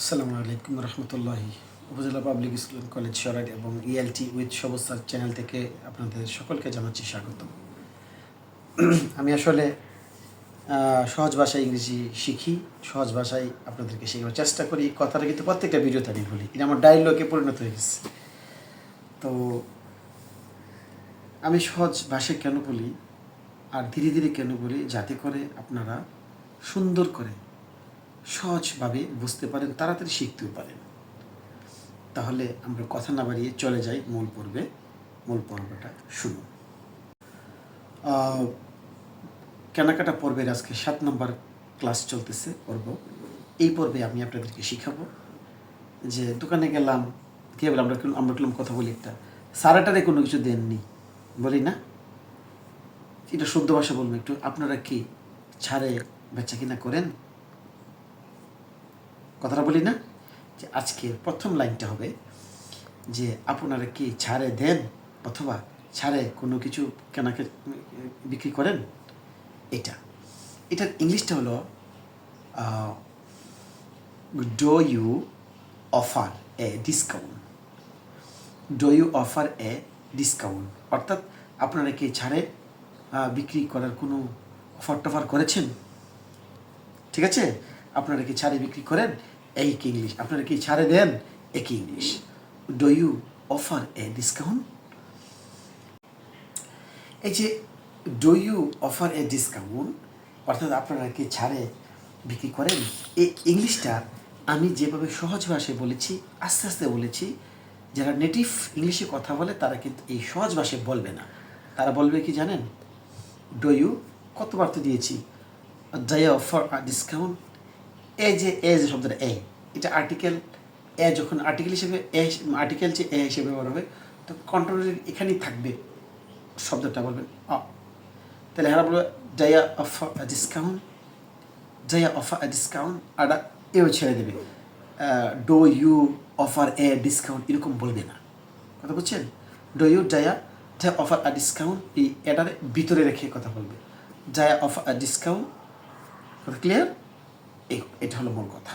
আসসালামু আলাইকুম রহমতুল্লাহি। উপজেলা পাবলিক স্কুল কলেজ সরাইল এবং ইএলটি উইথ সবস্যার চ্যানেল থেকে আপনাদের সকলকে জানাচ্ছি স্বাগত। আমি আসলে সহজ ভাষায় ইংরেজি শিখি, সহজ ভাষায় আপনাদেরকে শেখানোর চেষ্টা করি। কথাটা কিন্তু প্রত্যেকটা ভিডিওতে আমি বলি, এটা আমার ডায়লগে পরিণত হয়ে গেছে। তো আমি সহজ ভাষায় কেন বলি আর ধীরে ধীরে কেন বলি, যাতে করে আপনারা সুন্দর করে সহজভাবে বুঝতে পারেন, তাড়াতাড়ি শিখতেও পারেন। তাহলে আমরা কথা না বাড়িয়ে চলে যাই মূল পর্বে। মূল পর্বটা শুনুন। কেনাকাটা পর্বের আজকে 7 নম্বর ক্লাস চলতেছে পর্ব। এই পর্বে আমি আপনাদেরকে শিখাবো যে দোকানে গেলাম, কে বলে আমরা কথা বলি একটা, সারাটারে কোনো কিছু দেননি বলি না, এটা শুদ্ধ ভাষা বলবো একটু। আপনারা কি ছাড়ে বেচা কিনা করেন? কথাটা বলি না, যে আজকের প্রথম লাইনটা হবে যে আপনারা কি ছাড়ে দেন অথবা ছাড়ে কোনো কিছু কেনাকে বিক্রি করেন। এটার ইংলিশটা হলো do you offer a discount. Do you offer a discount অর্থাৎ আপনারা কি ছাড়ে বিক্রি করার কোনো অফার টফার করেছেন? ঠিক আছে, আপনারা কি ছাড়ে বিক্রি করেন, এই কি ইংলিশ। আপনারা কি ছাড়ে দেন, একই English. Do you offer a discount. এই যে do you offer a discount অর্থাৎ আপনারা কি ছাড়ে বিক্রি করেন, এই ইংলিশটা আমি যেভাবে সহজ ভাষায় বলেছি, আস্তে আস্তে বলেছি, যারা নেটিভ ইংলিশে কথা বলে তারা কিন্তু এই সহজ ভাষায় বলবে না। তারা বলবে কি জানেন, ডু ইউ কতবার তো দিয়েছি, do you offer a discount. এ যে শব্দটা এটা আর্টিকেল। যখন আর্টিকেল হিসেবে আর্টিকেল যে হিসেবে ব্যবহার হবে, তো কন্ট্রোলের এখানেই থাকবে শব্দটা, বলবেন তাহলে এরা বলবে d'ya offer a discount, d'ya offer a discount, আর এও ছেড়ে দেবে। Do you offer a discount এরকম বলবে না। কথা বুঝছেন? Do you d'ya offer a discount, এই এটার ভিতরে রেখে কথা বলবে, ডাইয়া অফার আ ডিসকাউন্ট। কথা ক্লিয়ার? এটা হলো মূল কথা।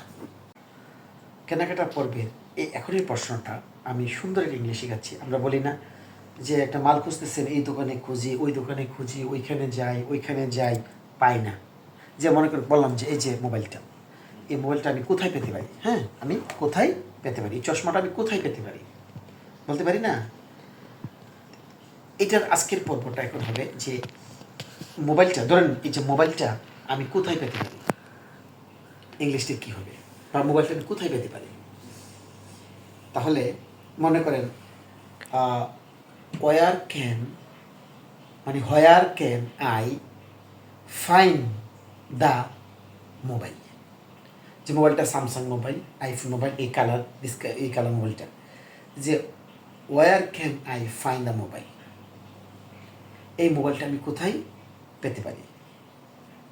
কেনাকাটা পর্বের এই এখনই প্রশ্নটা আমি সুন্দর একটা ইংলিশ শেখাচ্ছি। আমরা বলি না যে একটা মাল খুঁজতেছেন, এই দোকানে খুঁজি, ওই দোকানে খুঁজি, ওইখানে যাই, পাই না। যে মনে করে বললাম যে এই যে মোবাইলটা, এই মোবাইলটা আমি কোথায় পেতে পারি? হ্যাঁ, আমি কোথায় পেতে পারি? এই চশমাটা আমি কোথায় পেতে পারি? বলতে পারি না। এটার আজকের পর্বটা এখন হবে যে মোবাইলটা, ধরেন এই যে মোবাইলটা আমি কোথায় পেতে পারি, ইংলিশটা কী হবে, বা মোবাইলটা আমি কোথায় পেতে পারি। তাহলে মনে করেন ওয়ার ক্যান, মানে where can I find the mobile. যে মোবাইলটা স্যামসাং মোবাইল, আইফোন মোবাইল, এই কালার মোবাইলটা, যে where can I find the mobile, এই মোবাইলটা আমি কোথায় পেতে পারি।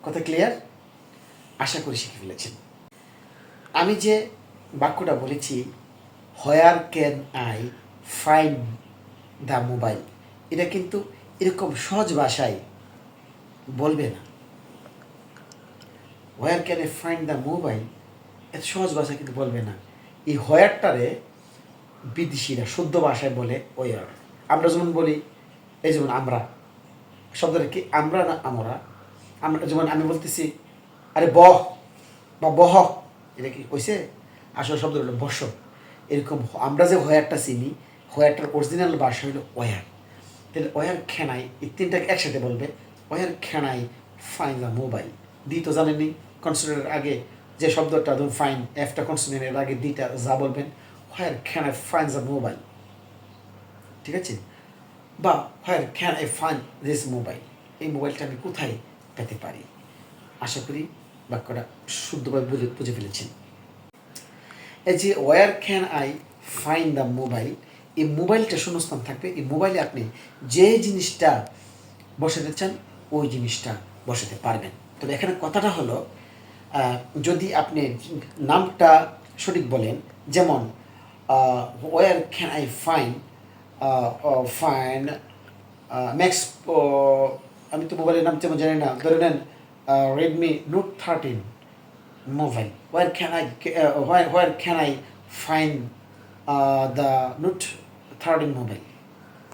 কথা ক্লিয়ার? আশা করি শিখে ফেলেছেন। আমি যে বাক্যটা বলেছি হোয়ার can I find the mobile, এটা কিন্তু এরকম সহজ ভাষায় বলবে না। হোয়ার can I find the mobile, এত সহজ ভাষায় কিন্তু বলবে না। এই হোয়ারটারে বিদেশিরা শুদ্ধ ভাষায় বলে ওয়ার। আমরা যেমন বলি, এই যেমন আমরা শব্দটা কি, আমরা না আমরা। আমরা যেমন আমি বলতেছি আরে বহ বা বহ, এটা কি কইছে? আসলে শব্দ হলো বস। এরকম আমরা যে হোয়ারটা চিনি, হোয়ারটার অরিজিনাল ভাষা হলো ওয়ার। তাহলে ওয়ার খেনাই, এই তিনটাকে একসাথে বলবে, ওয়ার খেনাই ফাইন দ্য মোবাইল। দি তো জানেননি, কনসোনেন্টের আগে যে শব্দটা, ধরুন ফাইন, এফটা কনসোনেন্টের আগে দিটা যা বলবেন, হোয়ার can I find the mobile. ঠিক আছে? বা হোয়ার can I fine this mobile, এই মোবাইলটা আমি কোথায় পেতে পারি। আশা করি বাক্যটা শুদ্ধভাবে বুঝে ফেলেছেন। এই যে where can I find the mobile, এই মোবাইলটা শূন্যস্থান থাকবে। এই মোবাইলে আপনি যে জিনিসটা বসাতে চান ওই জিনিসটা বসাতে পারবেন। তবে এখানে কথাটা হলো, যদি আপনি নামটা সঠিক বলেন, যেমন where can I find find max, আমি তো মোবাইলের নাম তেমন জানি না, ধরে নেন Redmi Note 13, mobile. Where can I find the not third mobile?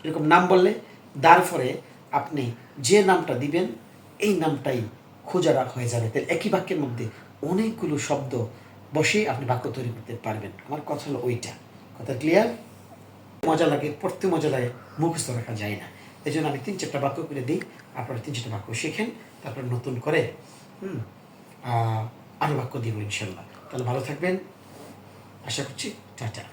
এরকম নাম বললে তারপরে আপনি যে নামটা দিবেন এই নামটাই খোঁজারা হয়ে যাবে। তাহলে একই বাক্যের মধ্যে অনেকগুলো শব্দ বসে আপনি বাক্য তৈরি করতে পারবেন। আমার কথা হলো ওইটা। কথা ক্লিয়ার? মজা লাগে, পড়তে মজা লাগে, মুখস্থ রাখা যায় না। এই জন্য আমি 3-4টা বাক্য করে দিই, আপনারা 3-4টা বাক্য শেখেন, তারপর নতুন করে আরও বাক্য দিব ইনশাল্লাহ। তাহলে ভালো থাকবেন, আশা করছি। টাটা।